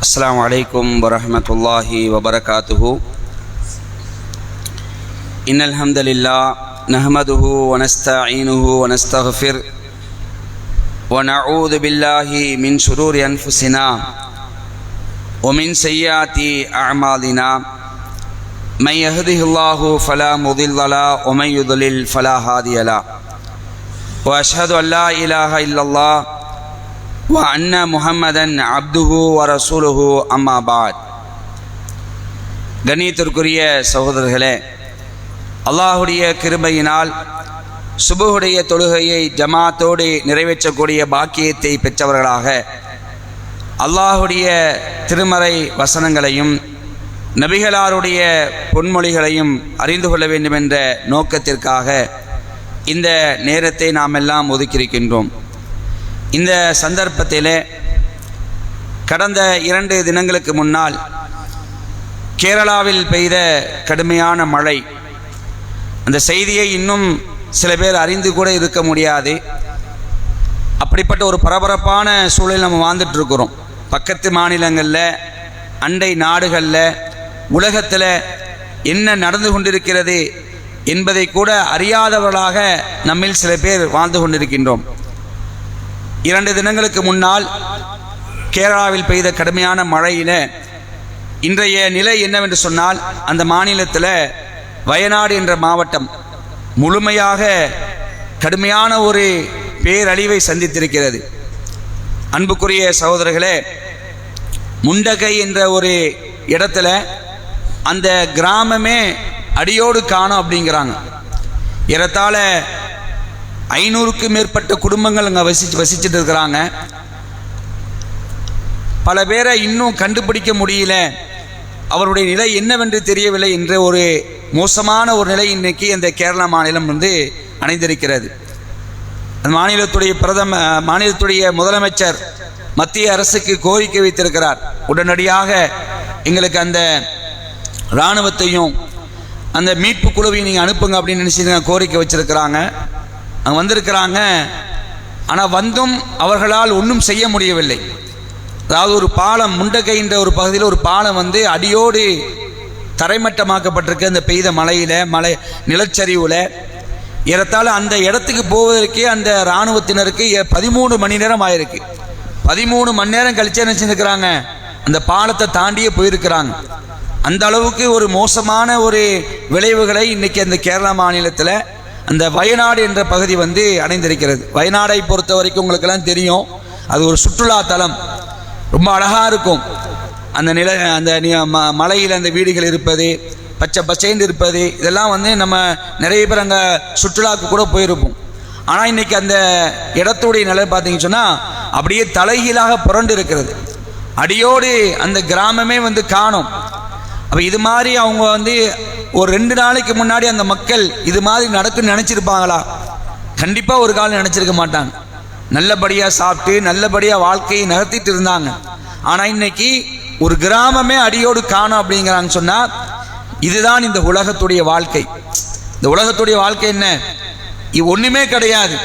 السلام عليكم ورحمة الله وبركاته. إن الحمد لله نحمده ونستعينه ونستغفر ونعوذ بالله من شرور أنفسنا ومن سيئات أعمالنا من يهده الله فلا مضل له ومن يضلل فلا هادي له وأشهد أن لا إله إلا الله وأن محمدا عبده ورسوله أما بعد. கண்ணியத்திற்குரிய சகோதரர்களே, அல்லாஹுடைய கிருபையினால் சுபஹுடைய தொழுகையை ஜமாத்தோடு நிறைவேற்றக்கூடிய பாக்கியத்தை பெற்றவர்களாக அல்லாஹுடைய திருமறை வசனங்களையும் நபிகளாருடைய பொன்மொழிகளையும் அறிந்து கொள்ள வேண்டும் என்ற நோக்கத்திற்காக இந்த நேரத்தை நாம் எல்லாம் ஒதுக்கியிருக்கின்றோம். இந்த சந்தர்ப்பத்திலே கடந்த 2 தினங்களுக்கு முன்னால் கேரளாவில் பெய்த கடுமையான மழை, அந்த செய்தியை இன்னும் சில பேர் அறிந்து கூட இருக்க முடியாது. அப்படிப்பட்ட ஒரு பரபரப்பான சூழலில் நம்ம வாழ்ந்துட்டு இருக்கிறோம். பக்கத்து மாநிலங்களில், அண்டை நாடுகளில், உலகத்தில் என்ன நடந்து கொண்டிருக்கிறது என்பதை கூட அறியாதவர்களாக நம்மில் சில பேர் வாழ்ந்து கொண்டிருக்கின்றோம். 2 தினங்களுக்கு முன்னால் கேரளாவில் பெய்த கடுமையான மழையில் இன்றைய நிலை என்னவென்று சொன்னால், அந்த மாநிலத்தில் வயநாடு என்ற மாவட்டம் முழுமையாக கடுமையான ஒரு பேரழிவை சந்தித்திருக்கிறது. அன்புக்குரிய சகோதரர்களே, முண்டகை என்ற ஒரு இடத்துல அந்த கிராமமே அடியோடு காணோம் அப்படிங்கிறாங்க. ஏறத்தாழ 500க்கும் மேற்பட்ட குடும்பங்கள் அங்கே வசிச்சுட்டு இருக்கிறாங்க. பல பேரை இன்னும் கண்டுபிடிக்க முடியல, அவருடைய நிலை என்னவென்று தெரியவில்லை என்ற ஒரு மோசமான ஒரு நிலை இன்னைக்கு அந்த கேரளா மாநிலம் அடைந்திருக்கிறது. அந்த மாநிலத்துடைய முதலமைச்சர் மத்திய அரசுக்கு கோரிக்கை வைத்திருக்கிறார். உடனடியாக எங்களுக்கு அந்த இராணுவத்தையும் அந்த மீட்பு குழுவையும் நீங்கள் அனுப்புங்க அப்படின்னு நினச்சி கோரிக்கை வச்சிருக்கிறாங்க. அங்கே வந்திருக்கிறாங்க. ஆனால் வந்தும் அவர்களால் ஒன்றும் செய்ய முடியவில்லை. அதாவது ஒரு பாலம், முண்டகை என்ற ஒரு பகுதியில் ஒரு பாலம் அடியோடு தரைமட்டமாக்கப்பட்டிருக்கு. அந்த பெய்த மழை நிலச்சரிவில் ஏறத்தாழ அந்த இடத்துக்கு போவதற்கே அந்த இராணுவத்தினருக்கு 13 மணி நேரம் ஆயிருக்கு. 13 மணி நேரம் கழிச்சு என்ன செஞ்சுருக்கிறாங்க, அந்த பாலத்தை தாண்டியே போயிருக்கிறாங்க. அந்த அளவுக்கு ஒரு மோசமான ஒரு விளைவுகளை இன்னைக்கு அந்த கேரளா மாநிலத்தில் அந்த வயநாடு என்ற பகுதி அடைந்திருக்கிறது. வயநாடை பொறுத்த வரைக்கும் உங்களுக்கெல்லாம் தெரியும், அது ஒரு சுற்றுலா தலம். ரொம்ப அழகாக இருக்கும். அந்த மலையில் அந்த வீடுகள் இருப்பது, பச்சை பச்சைன்னு இருப்பது, இதெல்லாம் நம்ம நிறைய பேர் அங்கே சுற்றுலாவுக்கு கூட போயிருப்போம். ஆனால் இன்னைக்கு அந்த இடத்துடைய நிலை பார்த்தீங்கன்னு சொன்னால் அப்படியே தலைகீழாக புரண்டு இருக்கிறது. அடியோடு அந்த கிராமமே காணும். அப்போ இது மாதிரி அவங்க ஒரு 2 நாளைக்கு முன்னாடி அந்த மக்கள் இது மாதிரி நடக்குன்னு நினச்சிருப்பாங்களா? கண்டிப்பாக ஒரு காலம் நினச்சிருக்க மாட்டாங்க. நல்லபடியாக சாப்பிட்டு நல்லபடியாக வாழ்க்கையை நகர்த்திட்டு இருந்தாங்க. ஆனால் இன்னைக்கு ஒரு கிராமமே அடியோடு காணும் அப்படிங்கிறான்னு சொன்னால், இதுதான் இந்த உலகத்துடைய வாழ்க்கை. இந்த உலகத்துடைய வாழ்க்கை என்ன? இது ஒன்றுமே கிடையாது.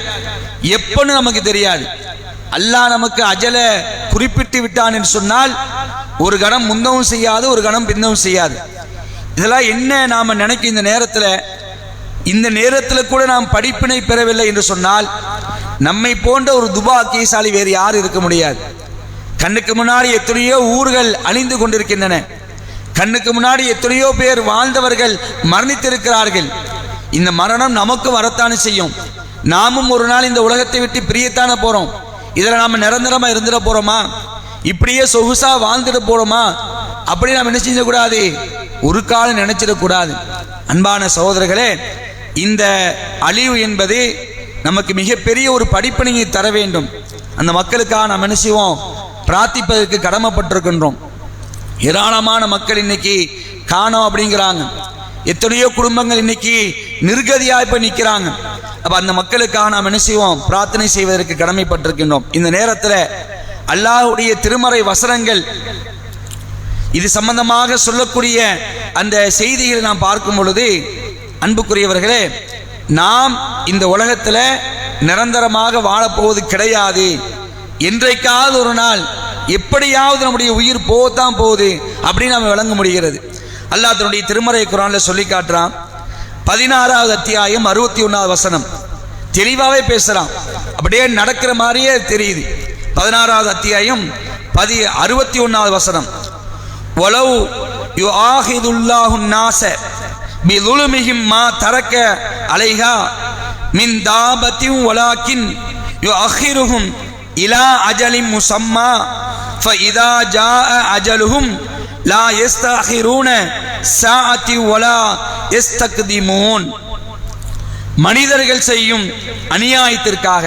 எப்பன்னு நமக்கு தெரியாது. அல்லாஹ் நமக்கு அஜலை குறிப்பிட்டு விட்டான் என்று சொன்னால் ஒரு கணம் முந்தவும் செய்யாது, ஒரு கணம் பின்னவும் செய்யாது. இதெல்லாம் என்ன நாம் நினைக்கும் இந்த நேரத்தில் கூட நாம் படிப்பினை பெறவில்லை என்று சொன்னால் நம்மை போன்ற ஒரு துபாக்கியசாலி வேறு யார் இருக்க முடியாது. கண்ணுக்கு முன்னாடி எத்தனையோ ஊர்கள் அழிந்து கொண்டிருக்கின்றன. கண்ணுக்கு முன்னாடி எத்தனையோ பேர் வாழ்ந்தவர்கள் மரணித்திருக்கிறார்கள். இந்த மரணம் நமக்கு வரத்தானே செய்யும். நாமும் ஒரு நாள் இந்த உலகத்தை விட்டு பிரியத்தானே போறோம். இதில் நாம் நிரந்தரமா இருந்துட போறோமா? இப்படியே சொகுசா வாழ்ந்துட போறோமா? அப்படி நாம் என்ன செஞ்சக்கூடாது, ஒரு காலம் நினைச்சிடக்கூடாது. அன்பான சகோதரர்களே, இந்த அழிவு என்பது நமக்கு மிகப்பெரிய ஒரு படிப்பினையை தர வேண்டும். அந்த மக்களுக்காக நாம் என்ன செய்வோம், பிரார்த்திப்பதற்கு கடமைப்பட்டிருக்கின்றோம். ஏராளமான மக்கள் இன்னைக்கு காணோம் அப்படிங்கிறாங்க. எத்தனையோ குடும்பங்கள் இன்னைக்கு நிர்கதியாக போய் நிற்கிறாங்க. அப்ப அந்த மக்களுக்காக நாம் என்ன செய்வோம், பிரார்த்தனை செய்வதற்கு கடமைப்பட்டிருக்கின்றோம். இந்த நேரத்தில் அல்லாஹ்வுடைய திருமறை வசனங்கள் இது சம்பந்தமாக சொல்லக்கூடிய அந்த செய்திகளை நாம் பார்க்கும் பொழுது, அன்புக்குரியவர்களே, நாம் இந்த உலகத்தில் நிரந்தரமாக வாழப்போவது கிடையாது. என்றைக்காவது ஒரு நாள் எப்படியாவது நம்முடைய உயிர் போகத்தான் போகுது அப்படின்னு நம்ம விளங்க முடிகிறது. அல்லாஹ் தன்னுடைய திருமறை குர்ஆன்ல சொல்லி காட்டுறான். 16வது அத்தியாயம் 61வது வசனம் தெளிவாகவே பேசுறான். அப்படியே நடக்கிற மாதிரியே தெரியுது. 16வது அத்தியாயம் 61வது வசனம், வலவ் யுஆஹிதுல்லாஹு நாஸ பிதுலுமிஹிம் மா தரக்க அலைஹா மின் தாபத்தின் வலாக்கின் யுஅஹிருஹும் இலா அஜலின் முஸம்மா ஃபஇதா ஜாஅ அஜலுஹும் லா யஸ்தஅஹிரூன ஸாஅத்தி வலா யஸ்தக்திமூன். மனிதர்கள் செய்யும் அநியாயத்திற்காக,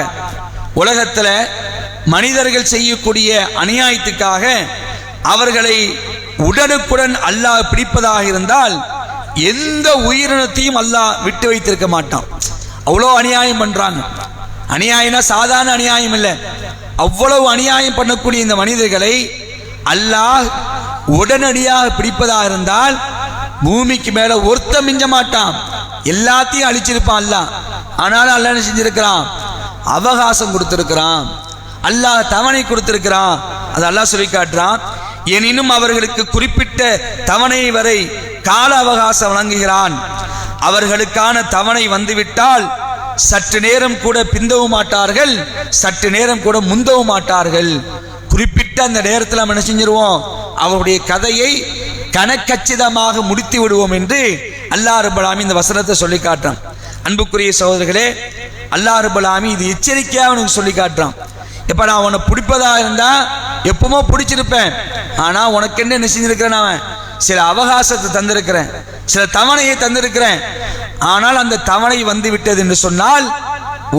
உலகத்தில் மனிதர்கள் செய்யக்கூடிய அநியாயத்துக்காக அவர்களை உடனுக்குடன் அல்லாஹ் பிடிப்பதாக இருந்தால் எந்த உயிரினத்தையும் அல்லாஹ் விட்டு வைத்திருக்க மாட்டான். அவ்வளோ அநியாயம் பண்றாங்க. அநியாயம்னா சாதாரண அநியாயம் இல்லை. அவ்வளவு அநியாயம் பண்ணக்கூடிய இந்த மனிதர்களை அல்லாஹ் உடனடியாக பிடிப்பதாக இருந்தால் பூமிக்கு மேல ஒருத்த மிஞ்ச மாட்டான், எல்லாத்தையும் அழிச்சிருப்பான் அல்லாஹ். ஆனாலும் அல்லாஹ் என்ன செஞ்சிருக்கிறான்? அவகாசம் கொடுத்திருக்கிறான். அல்லாஹ் தவணை கொடுத்திருக்கிறான். அது அல்லாஹ் சொல்லி காட்டுறான். எனினும் அவர்களுக்கு குறிப்பிட்ட தவணை வரை கால அவகாசம் வழங்குகிறான். அவர்களுக்கான தவணை வந்துவிட்டால் சற்று நேரம் கூட பிந்தவும் மாட்டார்கள், சற்று நேரம் கூட முந்தவும் மாட்டார்கள். குறிப்பிட்ட அந்த நேரத்தில் நம்ம என்ன செஞ்சிருவோம்? அவருடைய கதையை கணக்கச்சிதமாக முடித்து விடுவோம் என்று அல்லாஹ் ரப்பல் ஆலமீன் இந்த வசனத்தை சொல்லி காட்டுறான். அன்புக்குரிய சகோதரர்களே, அல்லாஹ் ரப்பல் ஆலமீன் இது எச்சரிக்கையாக அவனுக்கு சொல்லி காட்டுறான். எப்ப நான் உன்னை பிடிப்பதா இருந்தா எப்பவுமோ பிடிச்சிருப்பேன், ஆனா உனக்கு என்ன செஞ்சிருக்கிறேன்? நான் சில அவகாசத்தை தந்திருக்கிறேன், சில தவணையை தந்திருக்கிறேன். ஆனால் அந்த தவணை வந்து விட்டது என்று சொன்னால்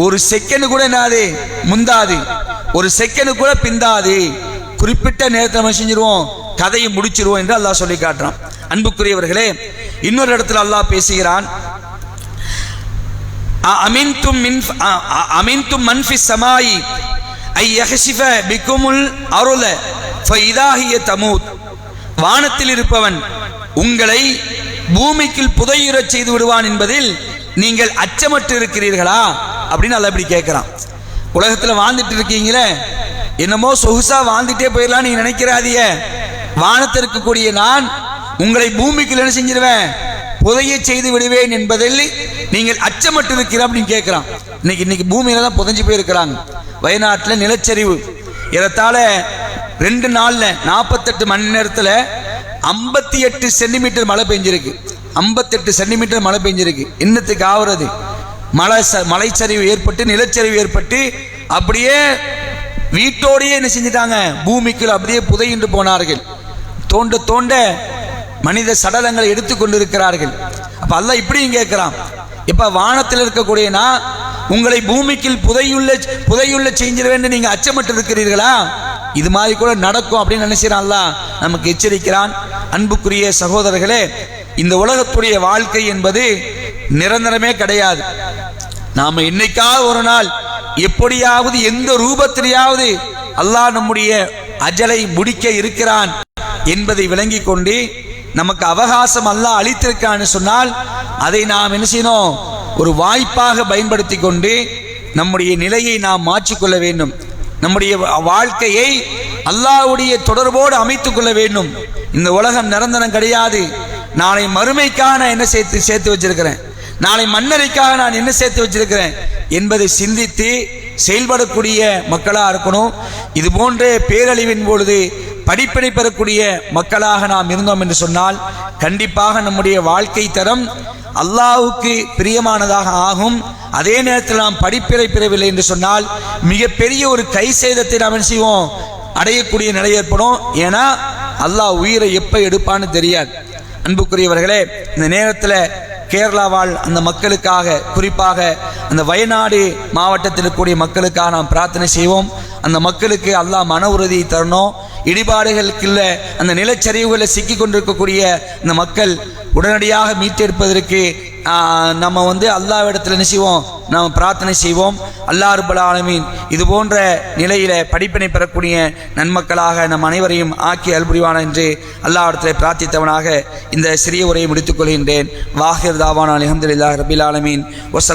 ஒரு செகண்ட் கூட என்னாது முந்தாது, ஒரு செகண்ட் கூட பிந்தாது. குறிப்பிட்ட நேரத்தில் நம்ம செஞ்சிருவோம், கதையை முடிச்சிருவோம் என்று அல்லாஹ் சொல்லி காட்டுறான். அன்புக்குரியவர்களே, இன்னொரு இடத்துல அல்லாஹ் பேசுகிறான். அமின்தும் மன் ஃபிஸ் ஸமாஇ ஐ யஹ்சிஃப பிகுமுல் அர்த ஃபஇதா ஹிய தமூத். வானத்தில் இருப்பவன் உங்களை பூமிக்குள் புதையுறச் செய்து விடுவான் என்பதில் நீங்கள் அச்சமற்று இருக்கிறீர்களா அப்படின்னு அல்லாஹ் இப்படி கேட்கிறான். உலகத்தில் வாழ்ந்துட்டு இருக்கீங்களே, என்னமோ சொகுசா வாழ்ந்துட்டே போயிடலாம் நீங்க நினைக்கிறாதீங்க. வானத்தில் இருக்கக்கூடிய நான் உங்களை பூமிக்குள் என்ன செஞ்சிருவேன்? புதைய செய்து விடுவேன் என்பதில் நீங்கள் அச்சமற்று இருக்கிற அப்படின்னு கேட்கிறான். இன்னைக்கு பூமியில தான் புதைஞ்சு போயிருக்கிறாங்க. வயநாட்டில் நிலச்சரிவு ஏறத்தாழ 2 நாள்ல 48 மணி நேரத்தில் 58 சென்டிமீட்டர் மழை பெஞ்சிருக்கு. 58 சென்டிமீட்டர் மழை பெஞ்சிருக்கு. இன்னத்துக்கு ஆகுறது மலைச்சரிவு ஏற்பட்டு, நிலச்சரிவு ஏற்பட்டு அப்படியே வீட்டோடையே என்ன செஞ்சிட்டாங்க? பூமிக்குள் அப்படியே புதையின்று போனார்கள். தோண்ட தோண்ட மனித சடலங்களை எடுத்துக்கொண்டிருக்கிறார்கள். அப்ப அல்லாஹ் இப்படியும் கேட்கிறான், இப்ப வானத்தில் இருக்கக்கூடியனா உங்களை பூமிக்குள் புதையுள்ள செஞ்சிருவேன் நீங்க அச்சமற்று இருக்கிறீர்களா? இது மாதிரி கூட நடக்கும் அப்படின்னு நினைச்சான் அல்லாஹ் நமக்கு எச்சரிக்கிறான். அன்புக்குரிய சகோதரர்களே, இந்த உலகத்துடைய வாழ்க்கை என்பது நிரந்தரமே கிடையாது. நாம இன்னைக்காவது ஒரு நாள் எப்படியாவது எந்த ரூபத்திலேயாவது அல்லாஹ் நம்முடைய அஜலை முடிக்க இருக்கிறான் என்பதை விளங்கி கொண்டு நமக்கு அவகாசம் அல்லாஹ் அளித்திருக்கான்னு சொன்னால் அதை நாம் என்ன செய்யணும்? ஒரு வாய்ப்பாக பயன்படுத்தி கொண்டு நம்முடைய நிலையை நாம் மாற்றிக்கொள்ள வேண்டும். நம்முடைய வாழ்க்கையை அல்லாஹ்வுடைய தொடர்போடு அமைத்துக் கொள்ள வேண்டும். இந்த உலகம் நிரந்தரம் கிடையாது. நாளை மறுமைக்காக நான் என்ன சேர்த்து வச்சிருக்கிறேன், நாளை மன்னரைக்காக நான் என்ன சேர்த்து வச்சிருக்கிறேன் என்பதை சிந்தித்து செயல்படக்கூடிய மக்களாக இருக்கணும். இது போன்ற பேரழிவின் பொழுது படிப்பினை பெறக்கூடிய மக்களாக நாம் இருந்தோம் என்று சொன்னால் கண்டிப்பாக நம்முடைய வாழ்க்கை தரம் அல்லாஹ்வுக்கு பிரியமானதாக ஆகும். அதே நேரத்தில் நாம் படிப்பினை பெறவில்லை என்று சொன்னால் மிகப்பெரிய ஒரு கை சேதத்தை நாம் என்ன செய்வோம்? அடையக்கூடிய நிலை ஏற்படும். ஏன்னா அல்லாஹ் உயிரை எப்போ எடுப்பான்னு தெரியாது. அன்புக்குரியவர்களே, இந்த நேரத்தில் கேரளா வாழ் அந்த மக்களுக்காக, குறிப்பாக அந்த வயநாடு மாவட்டத்தில் இருக்கக்கூடிய மக்களுக்காக நாம் பிரார்த்தனை செய்வோம். அந்த மக்களுக்கு அல்லாஹ் மன உறுதியை தரணும். இடிபாடுகளுக்குள்ள அந்த நிலச்சரிவுகளை சிக்கி கொண்டிருக்கக்கூடிய இந்த மக்கள் உடனடியாக மீட்டெடுப்பதற்கு நம்ம அல்லாஹ்விடத்தில் என்ன செய்வோம்? நாம் பிரார்த்தனை செய்வோம். அல்லாஹ் ரப்பல் ஆலமீன் இது போன்ற நிலையில படிப்பினை பெறக்கூடிய நன்மக்களாக நம் அனைவரையும் ஆக்கி அல்புரிவான என்று அல்லாஹ்விடத்தில் பிரார்த்தித்தவனாக இந்த சிறிய உரையை முடித்துக் கொள்கின்றேன். வாஹிர் தாவானா அல்ஹம்துலில்லாஹி ரப்பில் ஆலமீன்.